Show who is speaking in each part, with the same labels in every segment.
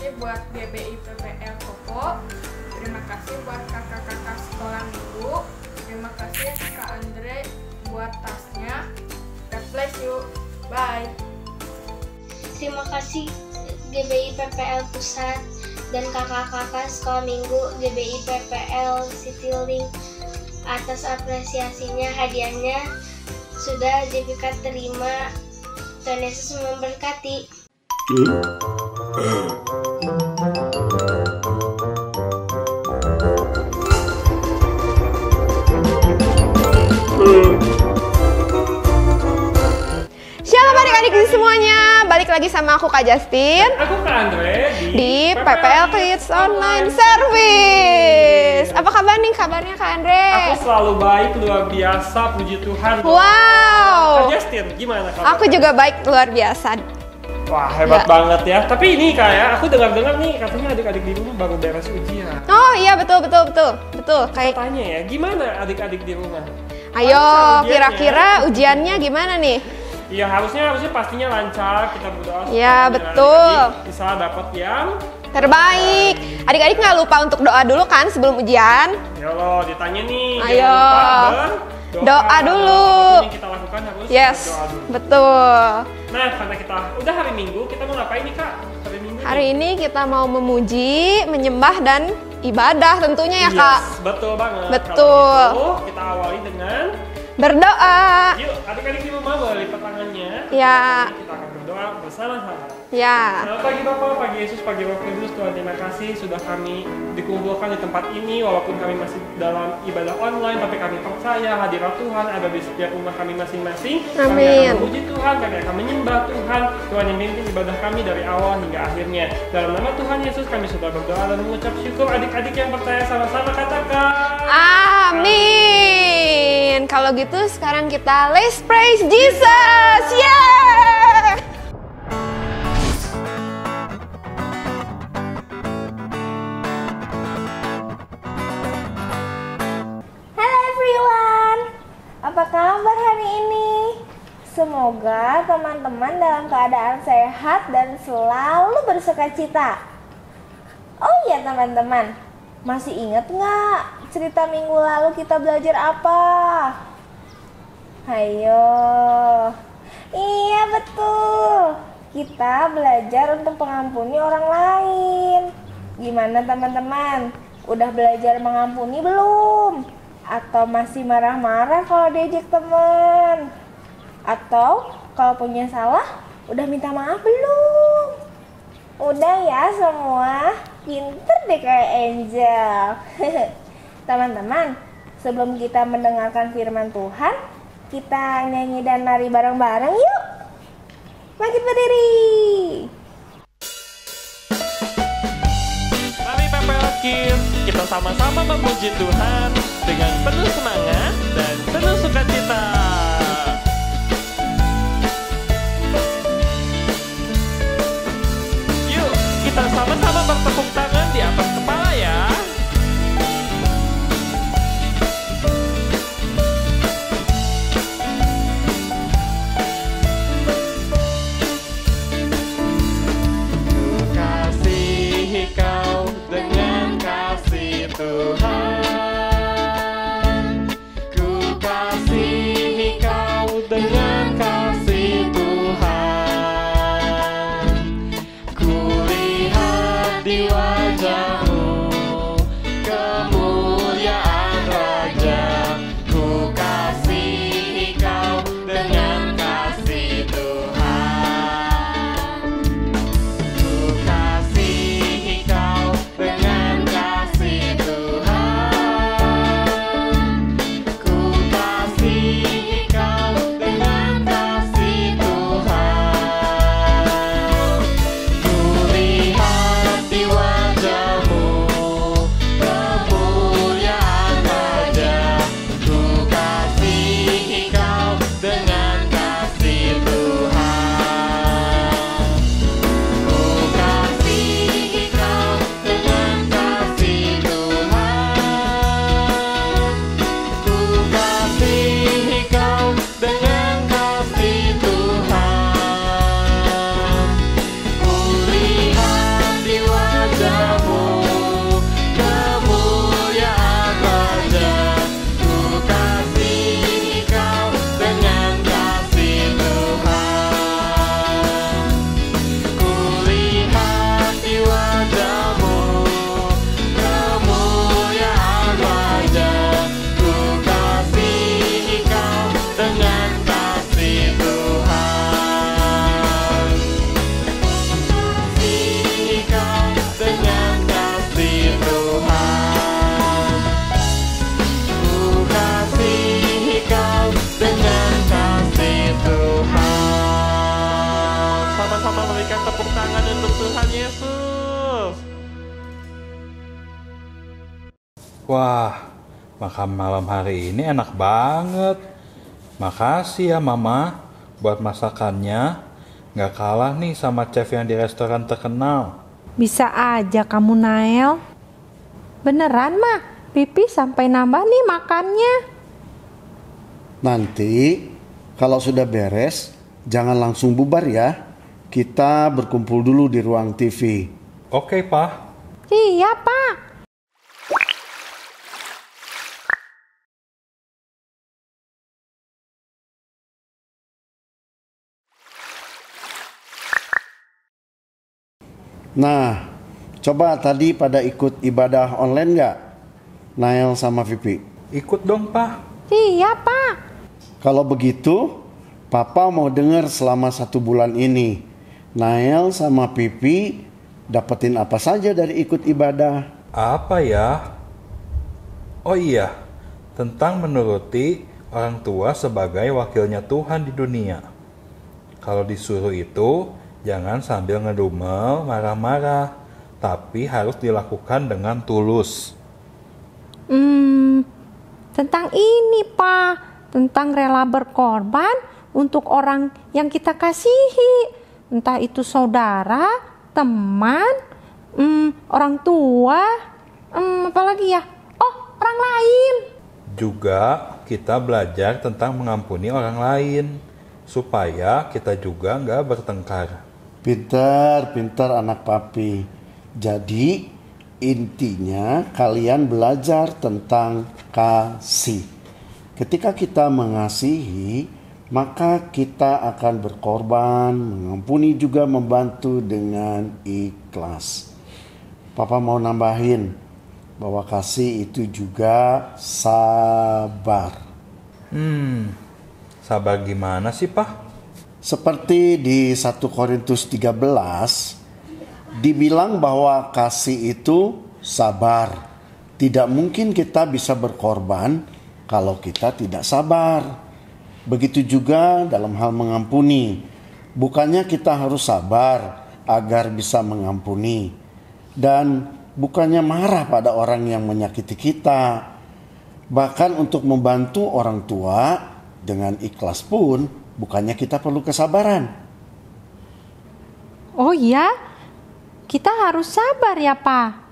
Speaker 1: kasih buat GBI PPL Koko. Terima kasih buat kakak-kakak sekolah minggu. Terima kasih Kak Andre buat tasnya. God bless you. Bye.
Speaker 2: Terima kasih GBI PPL Pusat dan kakak-kakak sekolah minggu GBI PPL Citylink atas apresiasinya. Hadiahnya sudah Jessica terima. Tuhan Yesus memberkati.
Speaker 3: Shalom adik-adik semuanya, balik lagi sama aku Kak Justin.
Speaker 4: Aku Kak Andre
Speaker 3: di PPL Kids Online Service. Apa kabar nih kabarnya Kak Andre?
Speaker 4: Aku selalu baik, luar biasa, puji Tuhan.
Speaker 3: Wow.
Speaker 4: Kak Justin, gimana kabar?
Speaker 3: Aku juga baik, luar biasa.
Speaker 4: Wah, hebat banget ya. Tapi ini kayak aku dengar-dengar nih katanya adik-adik di rumah baru beres ujian.
Speaker 3: Oh iya, betul. Kayak
Speaker 4: Tanya ya, gimana adik-adik di rumah?
Speaker 3: ayo kira-kira ujiannya gimana nih?
Speaker 4: Iya, harusnya pastinya lancar. Kita berdoa supaya
Speaker 3: Ya, betul.
Speaker 4: adik-adik bisa dapat yang
Speaker 3: Terbaik. Adik-adik nggak lupa untuk doa dulu kan sebelum ujian?
Speaker 4: ya Allah, ditanya nih.
Speaker 3: Ayo.
Speaker 4: Jangan lupa
Speaker 3: Doa dulu.
Speaker 4: Apapun yang kita lakukan harus
Speaker 3: Yes,
Speaker 4: berdoa dulu.
Speaker 3: betul.
Speaker 4: Nah, karena kita udah hari Minggu, kita mau ngapain nih Kak? Hari Minggu
Speaker 3: Hari ini kita mau memuji, menyembah, dan ibadah tentunya ya Kak.
Speaker 4: Betul banget.
Speaker 3: Betul.
Speaker 4: Kalau gitu, kita awali dengan
Speaker 3: Berdoa.
Speaker 4: yuk, adik-adik di rumah boleh lipat tangannya.
Speaker 3: Ya.
Speaker 4: Kita akan berdoa bersama-sama.
Speaker 3: Ya.
Speaker 4: Selamat pagi Bapak, pagi Yesus, pagi Roh Kudus. Tuhan, terima kasih sudah kami dikumpulkan di tempat ini. Walaupun kami masih dalam ibadah online, tapi kami percaya hadirat Tuhan ada di setiap rumah kami masing-masing. Kami
Speaker 3: Amin.
Speaker 4: akan memuji Tuhan, kami akan menyembah Tuhan. Tuhan yang memimpin ibadah kami dari awal hingga akhirnya. Dalam nama Tuhan Yesus kami sudah berdoa dan mengucap syukur. Adik-adik yang percaya sama-sama katakan
Speaker 3: Amin. Kalau gitu sekarang kita let's praise Jesus. Yeah.
Speaker 5: Halo everyone, apa kabar hari ini? Semoga teman-teman dalam keadaan sehat dan selalu bersukacita. Oh iya teman-teman, masih ingat nggak cerita minggu lalu kita belajar apa? Ayo, iya betul, kita belajar untuk mengampuni orang lain. Gimana teman-teman? Udah belajar mengampuni belum? Atau masih marah-marah kalau diajak teman? Atau kalau punya salah, udah minta maaf belum? Udah ya semua? Pinter deh kayak Angel. Teman-teman, sebelum kita mendengarkan firman Tuhan, kita nyanyi dan nari bareng-bareng yuk. Bangkit berdiri.
Speaker 4: Mari PPL Kids, kita sama-sama memuji Tuhan dengan penuh semangat dan penuh sukacita. Yuk, kita sama-sama bertepuk tangan di atas kepala ya. Kasihi kau dengan kasih Tuhan. Ku kasihi kau dengan kasih Tuhan. Ku lihat di wajahmu kemuliaan Raja. Ku kasihi kau dengan kasih Tuhan. Ku kasihi kau dengan kasih Tuhan. Ku kasihi kau dengan kasih Tuhan. Ku lihat di wajahmu
Speaker 6: Wah, makan malam hari ini enak banget. Makasih ya Mama buat masakannya. Gak kalah nih sama chef yang di restoran terkenal.
Speaker 7: Bisa aja kamu, Nael. Beneran mah, Pipi sampai nambah nih makannya.
Speaker 8: Nanti kalau sudah beres, jangan langsung bubar ya. Kita berkumpul dulu di ruang TV.
Speaker 6: Oke, Pak.
Speaker 7: Iya, Pak.
Speaker 8: Nah, coba tadi pada ikut ibadah online nggak? Nael sama Vipi.
Speaker 6: Ikut dong, Pak.
Speaker 7: Iya, Pak.
Speaker 8: Kalau begitu, Papa mau dengar selama 1 bulan ini. Nael sama Pipi dapetin apa saja dari ikut ibadah?
Speaker 6: Apa ya? Oh iya, tentang menuruti orang tua sebagai wakilnya Tuhan di dunia. Kalau disuruh itu, jangan sambil ngedumel, marah-marah, tapi harus dilakukan dengan tulus.
Speaker 7: Tentang ini, Pak. Tentang rela berkorban untuk orang yang kita kasihi. Entah itu saudara, teman, orang tua, apalagi ya? Oh, orang lain.
Speaker 6: Juga kita belajar tentang mengampuni orang lain, supaya kita juga nggak bertengkar.
Speaker 8: Pintar anak papi. Jadi intinya kalian belajar tentang kasih. Ketika kita mengasihi, maka kita akan berkorban, mengampuni juga membantu dengan ikhlas. Papa mau nambahin bahwa kasih itu juga sabar.
Speaker 6: Sabar gimana sih, Pak?
Speaker 8: Seperti di 1 Korintus 13 dibilang bahwa kasih itu sabar. Tidak mungkin kita bisa berkorban kalau kita tidak sabar. Begitu juga dalam hal mengampuni. Bukannya kita harus sabar agar bisa mengampuni. Dan bukannya marah pada orang yang menyakiti kita. Bahkan untuk membantu orang tua dengan ikhlas pun bukannya kita perlu kesabaran.
Speaker 7: Oh iya, kita harus sabar ya, Pak.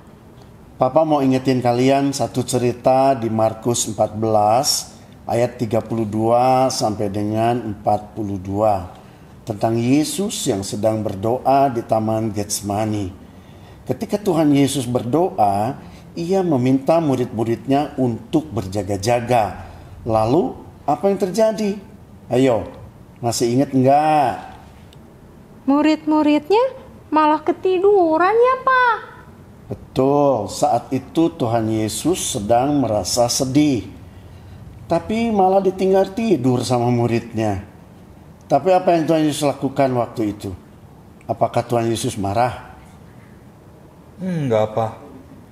Speaker 8: Papa mau ingetin kalian satu cerita di Markus 14 ayat 32 sampai dengan 42 tentang Yesus yang sedang berdoa di Taman Getsemani. Ketika Tuhan Yesus berdoa, ia meminta murid-muridnya untuk berjaga-jaga. Lalu apa yang terjadi? Ayo, masih ingat enggak?
Speaker 7: Murid-muridnya malah ketiduran ya, Pak.
Speaker 8: Betul, saat itu Tuhan Yesus sedang merasa sedih. Tapi malah ditinggal tidur sama muridnya. Tapi apa yang Tuhan Yesus lakukan waktu itu? Apakah Tuhan Yesus marah?
Speaker 6: Enggak, Pak.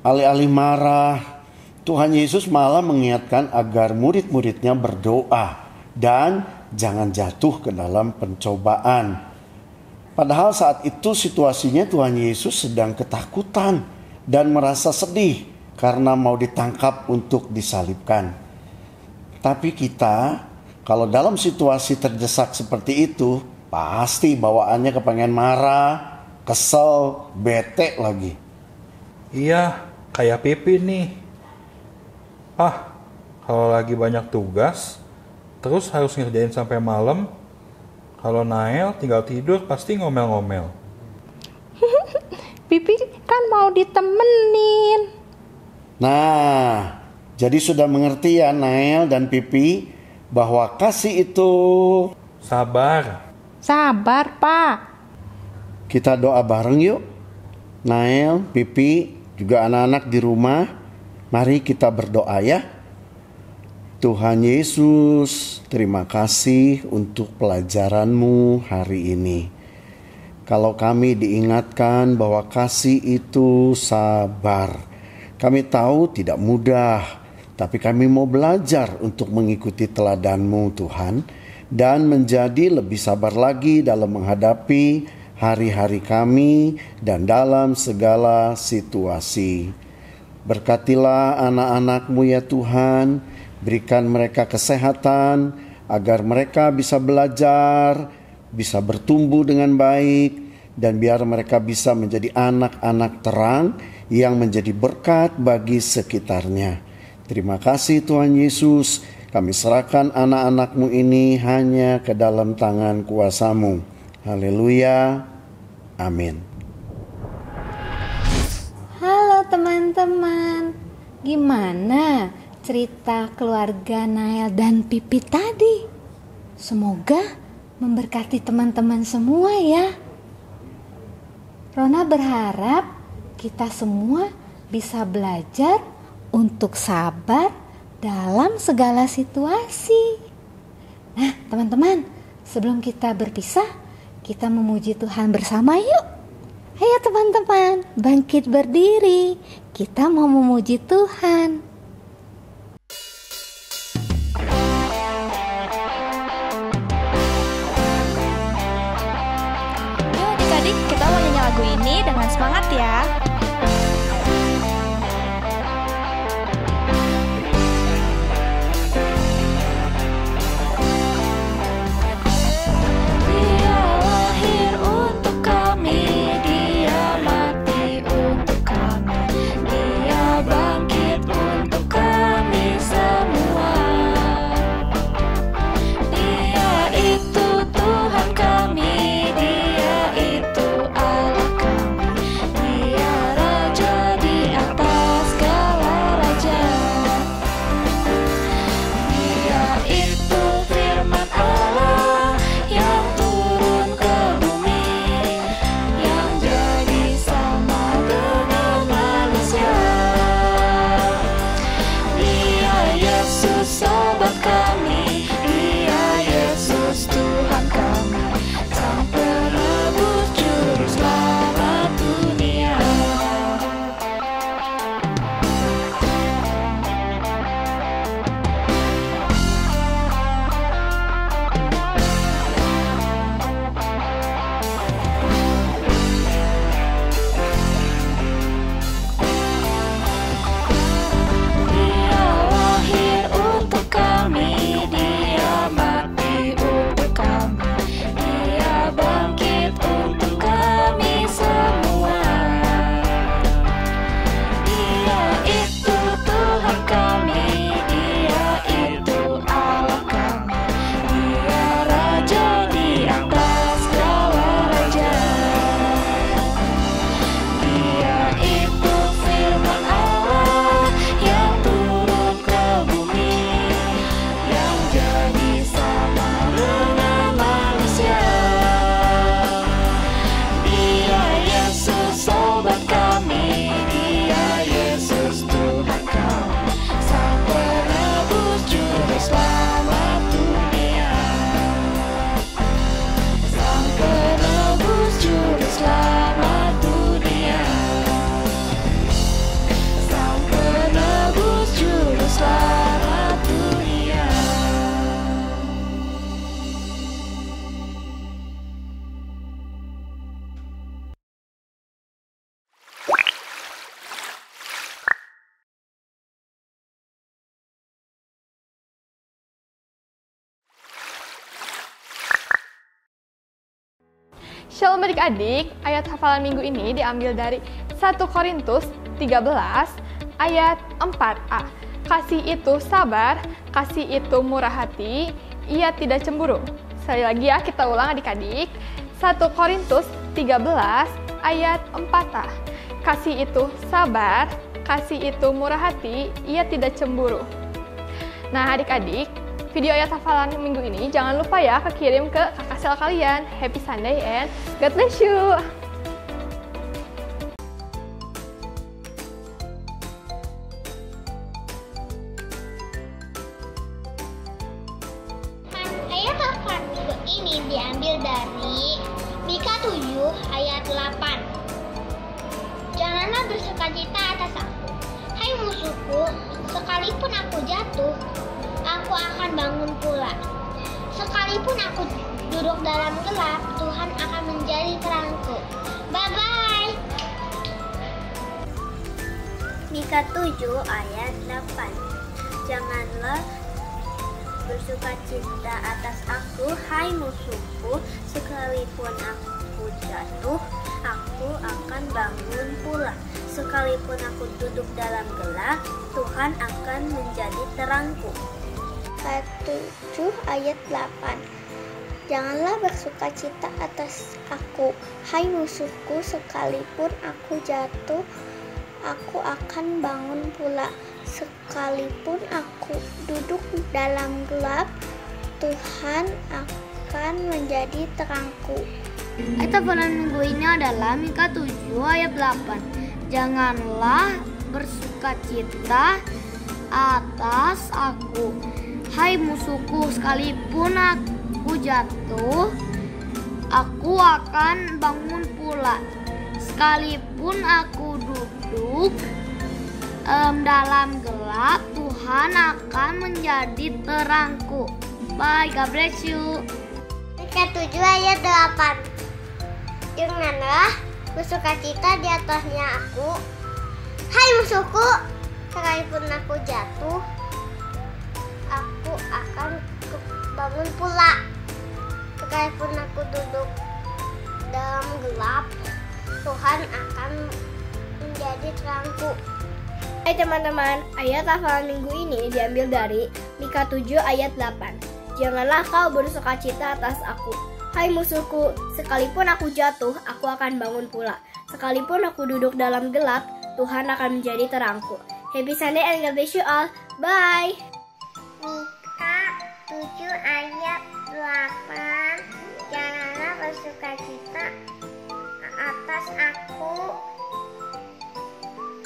Speaker 8: Alih-alih marah, Tuhan Yesus malah mengingatkan agar murid-muridnya berdoa dan jangan jatuh ke dalam pencobaan. Padahal saat itu situasinya Tuhan Yesus sedang ketakutan dan merasa sedih karena mau ditangkap untuk disalibkan. Tapi kita, kalau dalam situasi terdesak seperti itu, pasti bawaannya kepengen marah, kesel, bete lagi.
Speaker 6: Iya, kayak Pipi nih. Kalau lagi banyak tugas, terus harus ngerjain sampai malam. Kalau Nael tinggal tidur pasti ngomel-ngomel.
Speaker 7: Pipi kan mau ditemenin.
Speaker 8: Nah, jadi sudah mengerti ya Nael dan Pipi bahwa kasih itu
Speaker 6: Sabar.
Speaker 7: Sabar, Pak.
Speaker 8: kita doa bareng yuk. Nael, Pipi, juga anak-anak di rumah. Mari kita berdoa ya. Tuhan Yesus, terima kasih untuk pelajaran-Mu hari ini. Kalau kami diingatkan bahwa kasih itu sabar, kami tahu tidak mudah, tapi kami mau belajar untuk mengikuti teladan-Mu Tuhan, dan menjadi lebih sabar lagi dalam menghadapi hari-hari kami dan dalam segala situasi. Berkatilah anak-anak-Mu ya Tuhan, berikan mereka kesehatan, agar mereka bisa belajar, bisa bertumbuh dengan baik, dan biar mereka bisa menjadi anak-anak terang yang menjadi berkat bagi sekitarnya. Terima kasih Tuhan Yesus, kami serahkan anak-anak-Mu ini hanya ke dalam tangan kuasa-Mu. Haleluya, amin.
Speaker 7: Halo teman-teman, gimana cerita keluarga Nael dan Pipi tadi? Semoga memberkati teman-teman semua ya. Rona berharap kita semua bisa belajar untuk sabar dalam segala situasi. Nah, teman-teman, sebelum kita berpisah, kita memuji Tuhan bersama yuk. Ayo teman-teman, bangkit berdiri. Kita mau memuji Tuhan.
Speaker 9: Yuk adik-adik, kita mau nyanyi lagu ini dengan semangat ya.
Speaker 3: Shalom adik-adik, ayat hafalan minggu ini diambil dari 1 Korintus 13 ayat 4a. Kasih itu sabar, kasih itu murah hati, ia tidak cemburu. Sekali lagi ya, kita ulang adik-adik. 1 Korintus 13 ayat 4a. Kasih itu sabar, kasih itu murah hati, ia tidak cemburu. Nah adik-adik, video ayat hafalan minggu ini jangan lupa ya kirim ke kakak sel kalian. Happy Sunday and God bless you.
Speaker 2: Ayat hafalan minggu ini diambil dari Mika 7 ayat 8. Janganlah bersukacita atas aku, hai musuhku, sekalipun aku jatuh, aku akan bangun pula. Sekalipun aku duduk dalam gelap, Tuhan akan menjadi terangku. Bye-bye. Mika 7 ayat 8. Janganlah bersukacita atas aku, hai musuhku, sekalipun aku jatuh, aku akan bangun pula. Sekalipun aku duduk dalam gelap, Tuhan akan menjadi terangku. Mika 7 ayat 8. Janganlah bersukacita atas aku, hai musuhku, sekalipun aku jatuh, aku akan bangun pula. Sekalipun aku duduk dalam gelap, Tuhan akan menjadi terangku. Ayat hafalan minggu ini adalah Mika 7 ayat 8. Janganlah bersukacita atas aku, hai musuhku, sekalipun aku jatuh, aku akan bangun pula. Sekalipun aku duduk dalam gelap, Tuhan akan menjadi terangku. Bye, God bless you. Mika 7 ayat 8. Janganlah bersukacita di atasnya aku, hai musuhku, sekalipun aku jatuh, aku akan bangun pula. Sekalipun aku duduk dalam gelap, Tuhan akan menjadi terangku. Hai teman-teman, ayat hafalan minggu ini diambil dari Mika 7 ayat 8. Janganlah kau bersukacita atas aku, hai musuhku, sekalipun aku jatuh, aku akan bangun pula. Sekalipun aku duduk dalam gelap, Tuhan akan menjadi terangku. Happy Sunday and God bless you all. Bye. Mika 7 ayat 8. Janganlah bersukacita atas aku,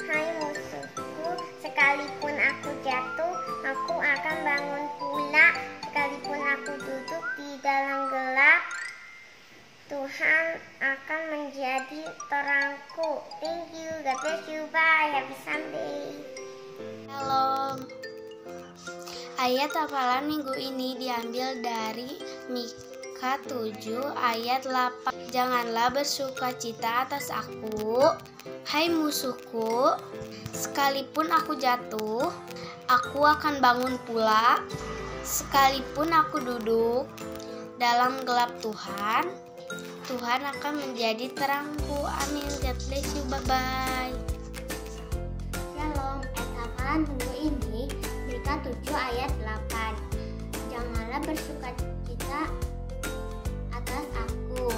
Speaker 2: hai musuhku, sekalipun aku jatuh, aku akan bangun pula. Sekalipun aku duduk di dalam gelap, Tuhan akan menjadi terangku. Thank you, God bless you, bye, happy Sunday. Halo. Ayat hafalan minggu ini diambil dari Mika 7 ayat 8. Janganlah bersukacita atas aku, hai musuhku, sekalipun aku jatuh, aku akan bangun pula. Sekalipun aku duduk dalam gelap Tuhan, Tuhan akan menjadi terangku. Amin. God bless you. Bye-bye. Shalom. Ayat hafalan minggu ini Mika 7 ayat 8. Janganlah bersukacita atas aku,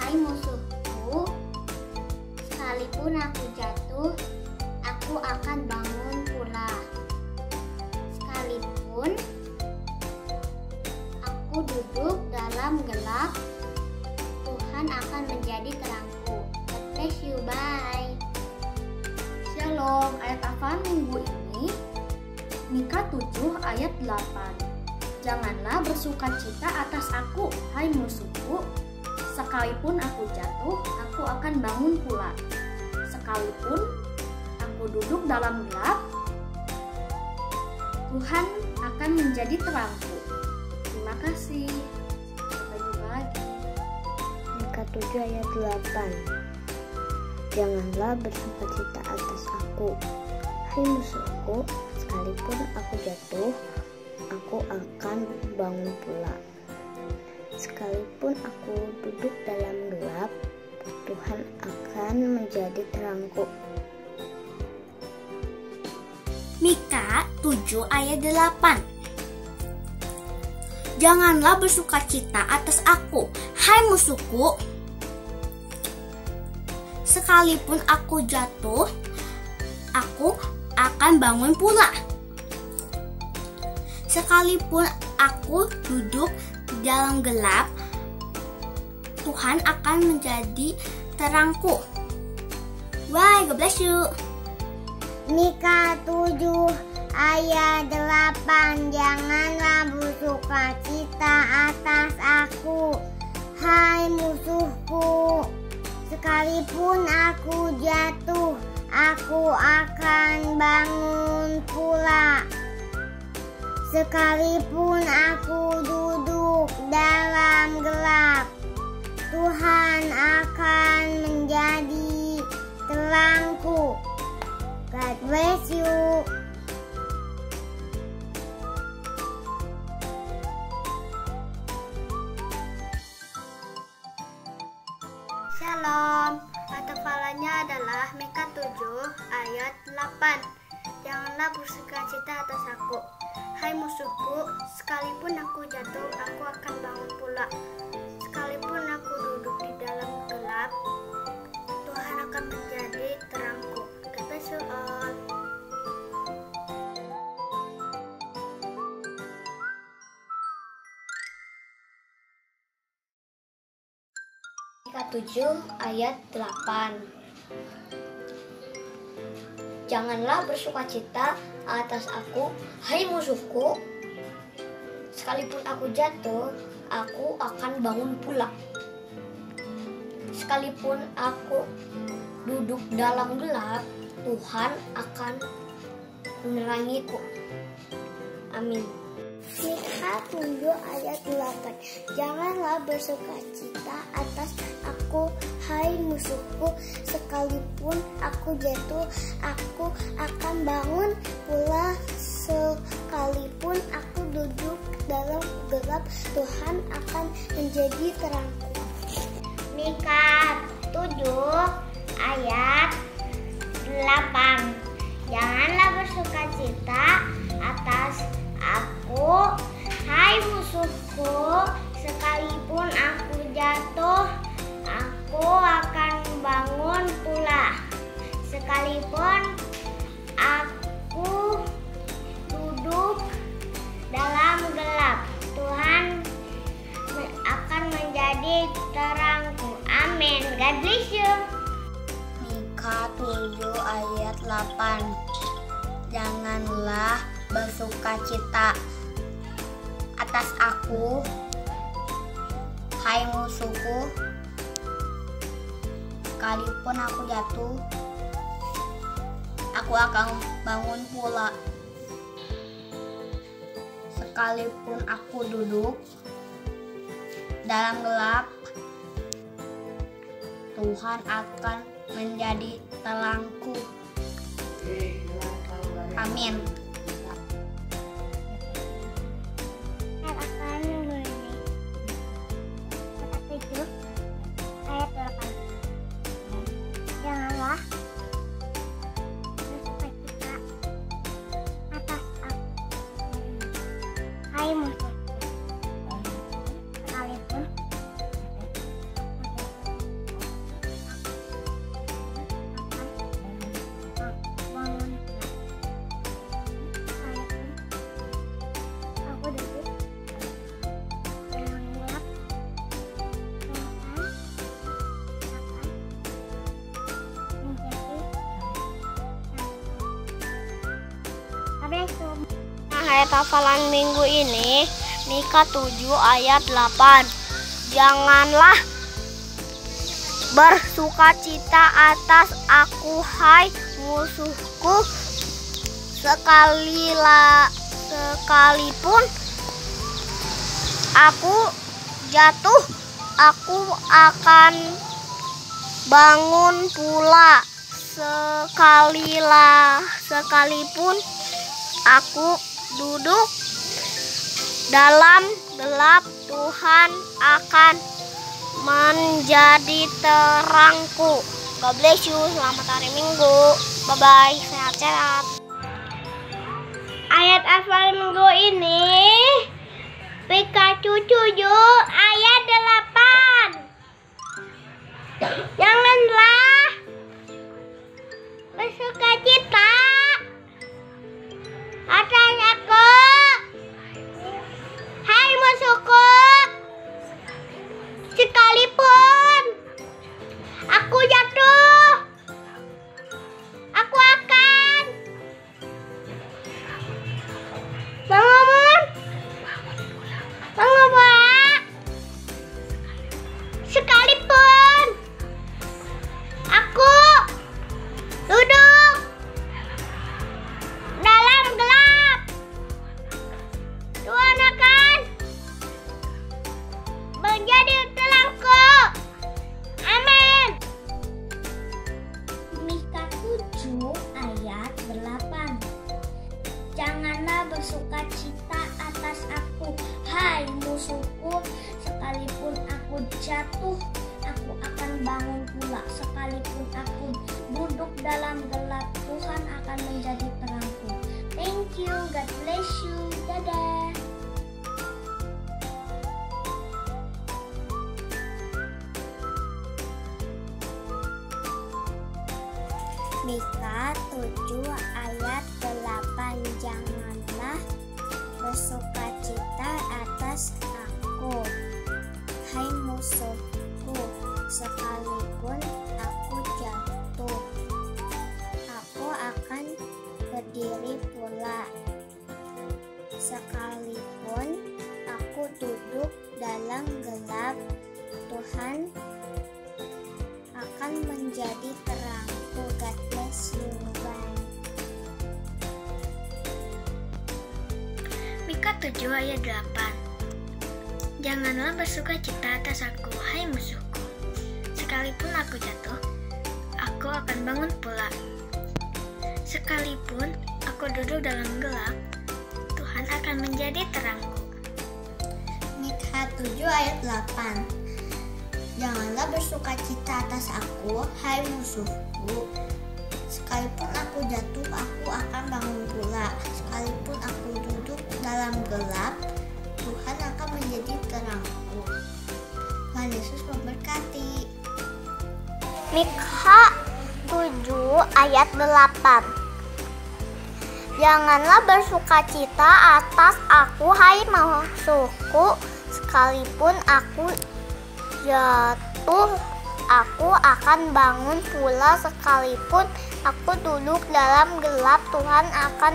Speaker 2: hai musuhku, sekalipun aku jatuh, aku akan bangun pula. Sekalipun aku duduk dalam gelap, Tuhan akan menjadi terangku. God bless you, bye.
Speaker 10: Shalom, ayat hafalan minggu ini Mika 7 ayat 8. Janganlah bersukacita atas aku, hai musuhku, sekalipun aku jatuh, aku akan bangun pula. Sekalipun aku duduk dalam gelap, Tuhan akan menjadi terangku. Terima kasih. Sampai jumpa lagi.
Speaker 2: Mika 7 ayat 8. Janganlah bersukacita atas aku, hai musuhku, sekalipun aku jatuh, aku akan bangun pula. Sekalipun aku duduk dalam gelap, Tuhan akan menjadi terangku.
Speaker 11: Mika 7 ayat 8. Janganlah bersukacita atas aku, hai musuhku, sekalipun aku jatuh, aku akan bangun pula. Sekalipun aku duduk dalam gelap, Tuhan akan menjadi terangku. Bye, God bless you.
Speaker 2: Mika 7 ayat 8. Janganlah bersukacita atas aku, hai musuhku, sekalipun aku jatuh, aku akan bangun pula. Sekalipun aku duduk dalam gelap, Tuhan akan menjadi terangku. God ayat 8. Janganlah bersukacita atas aku, hai musuhku, sekalipun aku jatuh, aku akan bangun pula. Sekalipun aku duduk di dalam gelap, Tuhan akan menjadi terangku. God bless you all. Mika 7 ayat 8. Janganlah bersukacita atas aku, hai musuhku, sekalipun aku jatuh, aku akan bangun pula. Sekalipun aku duduk dalam gelap, Tuhan akan menerangiku. Amin. Mika 7 ayat 8. Janganlah bersukacita atas aku, hai musuhku, sekalipun aku jatuh, aku akan bangun pula. Sekalipun aku duduk dalam gelap, Tuhan akan menjadi terangku. Mika 7 ayat 8. Janganlah bersukacita atas aku, hai musuhku, sekalipun aku jatuh, aku akan bangun pula. Sekalipun aku duduk dalam gelap, Tuhan akan menjadi terangku. Amin. God bless you. Mika 7 ayat 8. Janganlah bersukacita atas aku, hai musuhku, sekalipun aku jatuh, aku akan bangun pula. Sekalipun aku duduk dalam gelap, Tuhan akan menjadi terangku. Amin. Janganlah bersukacita atas aku, hai musuhku, sekalipun aku duduk dalam gelap, ayat hafalan minggu ini Mika 7 ayat 8. Janganlah bersukacita atas aku, hai musuhku, sekalipun aku jatuh, aku akan bangun pula. Sekalipun aku duduk dalam gelap, Tuhan akan menjadi terangku. God bless you. Selamat hari Minggu. Bye-bye. Sehat-sehat. Ayat hafal minggu ini Mika 7 ayat 8. Janganlah bersukacita atas aku, hai musuhku, sekalipun aku jatuh, aku akan bangun pula. Sekalipun aku duduk dalam gelap, Tuhan akan menjadi terangku. Amin. Mika 7 ayat 8. Janganlah bersukacita atas aku, hai musuhku, sekalipun aku jatuh, aku akan bangun pula. Sekalipun aku duduk duduk dalam gelap, Tuhan akan menjadi terangku. Thank you, God bless you, dadah. Mika 7 ayat 8. Janganlah bersukacita atas aku, hai musuhku, sekalipun aku jatuh, aku akan berdiri pula. Sekalipun aku duduk dalam gelap, Tuhan akan menjadi terangku. God bless you. Bye.
Speaker 12: Mika 7 ayat 8. Janganlah bersukacita atas aku, hai musuhku. Sekalipun aku jatuh, aku akan bangun pula. Sekalipun aku duduk dalam gelap, Tuhan akan menjadi terangku.
Speaker 2: Mika 7 ayat 8. Janganlah bersukacita atas aku, hai musuhku. Sekalipun aku jatuh, aku akan bangun pula. Sekalipun aku duduk dalam gelap, Tuhan akan menjadi terangku. Tuhan Yesus memberkati. Mika 7 ayat 8. Janganlah bersukacita atas aku, hai musuhku. Sekalipun aku jatuh, aku akan bangun pula. Sekalipun aku duduk dalam gelap, Tuhan akan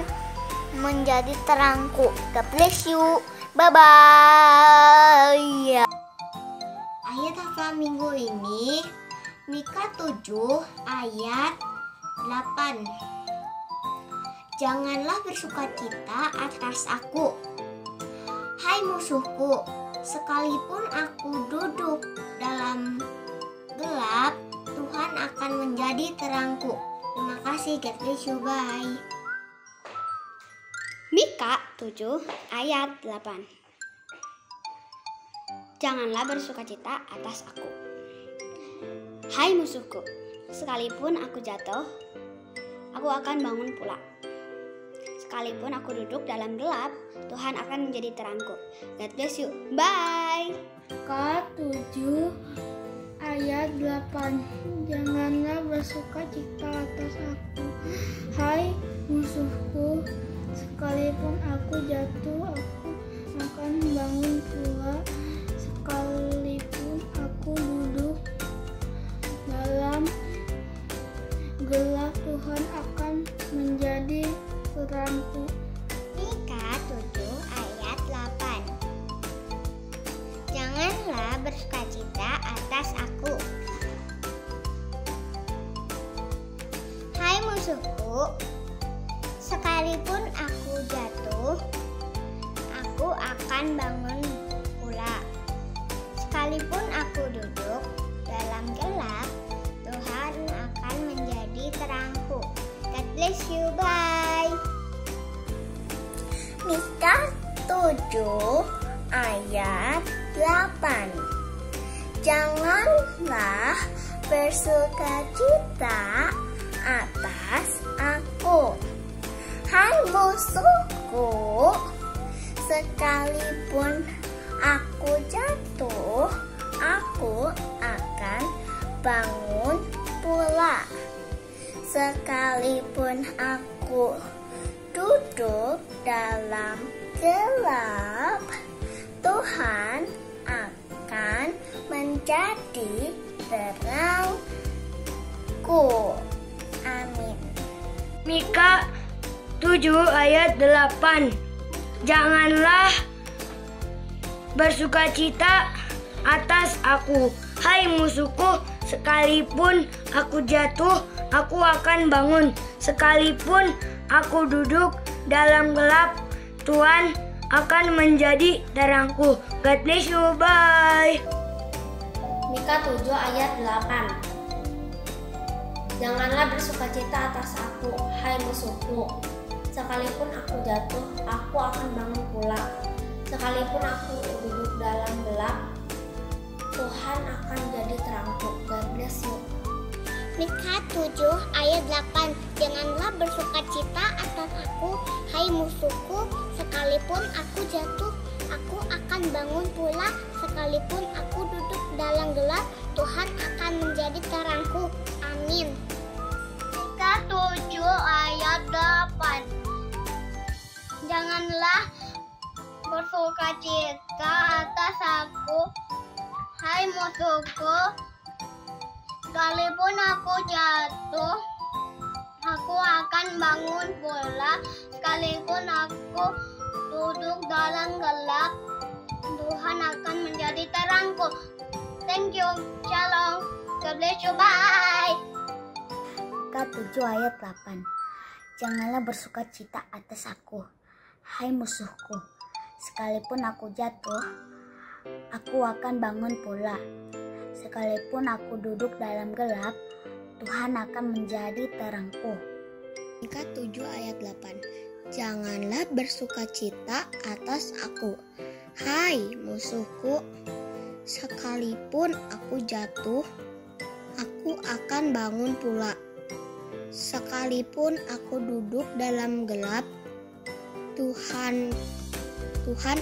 Speaker 2: menjadi terangku. God bless you. Bye-bye. Ayat hafalan minggu ini Mika 7 ayat 8. Janganlah bersukacita atas aku, hai musuhku. Sekalipun aku duduk dalam gelap, Tuhan akan menjadi terangku. Terima kasih, God bless you, bye.
Speaker 13: Mika 7 ayat 8. Janganlah bersukacita atas aku, hai musuhku. Sekalipun aku jatuh, aku akan bangun pula. Sekalipun aku duduk dalam gelap, Tuhan akan menjadi terangku. God bless you. Bye.
Speaker 1: Mika 7 ayat 8. Janganlah bersukacita atas aku, hai musuhku. Sekalipun aku jatuh, aku akan bangun pula. Sekalipun aku duduk dalam gelap, Tuhan akan menjadi terangku.
Speaker 2: Mika 7 ayat 8. Janganlah bersukacita atas aku, hai musuhku. Sekalipun aku jatuh, aku akan bangun pula. Sekalipun aku duduk dalam gelap, Tuhan akan menjadi terangku. God bless you, bye. Mika 7 ayat 8. Janganlah bersukacita atas aku, hai musuhku. Sekalipun aku jatuh, aku akan bangun pula. Sekalipun aku duduk dalam gelap, Tuhan akan menjadi terangku. Amin.
Speaker 14: Mika 7 ayat 8. Janganlah bersukacita atas aku, hai musuhku. Sekalipun aku jatuh, aku akan bangun. Sekalipun aku duduk dalam gelap, Tuhan akan menjadi terangku. God bless you, bye.
Speaker 15: Mika 7 ayat 8. Janganlah bersukacita atas aku, hai musuhku. Sekalipun aku jatuh, aku akan bangun pula. Sekalipun aku duduk dalam gelap, Tuhan akan jadi terangku. God bless you.
Speaker 2: Mika 7 ayat 8. Janganlah bersukacita atas aku, hai musuhku, sekalipun aku jatuh, aku akan bangun pula. Sekalipun aku duduk dalam gelap, Tuhan akan menjadi terangku. Amin. Mika 7 ayat 8. Janganlah bersukacita atas aku, hai musuhku, sekalipun aku jatuh, aku akan bangun pula. Sekalipun aku duduk dalam gelap, Tuhan akan menjadi terangku. Thank you. Shalom. God bless you. Bye.
Speaker 13: Mika 7 ayat 8. Janganlah bersukacita atas aku, hai musuhku. Sekalipun aku jatuh, aku akan bangun pula. Sekalipun aku duduk dalam gelap, Tuhan akan menjadi terangku.
Speaker 2: Mika 7 ayat 8. Janganlah bersukacita atas aku, hai musuhku. Sekalipun aku jatuh, aku akan bangun pula. Sekalipun aku duduk dalam gelap, Tuhan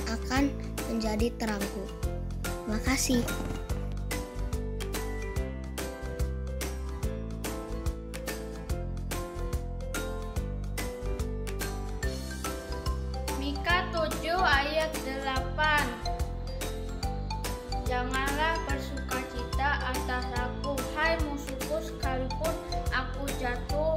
Speaker 2: akan menjadi terangku. Terima kasih.
Speaker 1: Mika 7 ayat 8. Janganlah bersukacita atas aku, hai musuhku, sekalipun aku jatuh,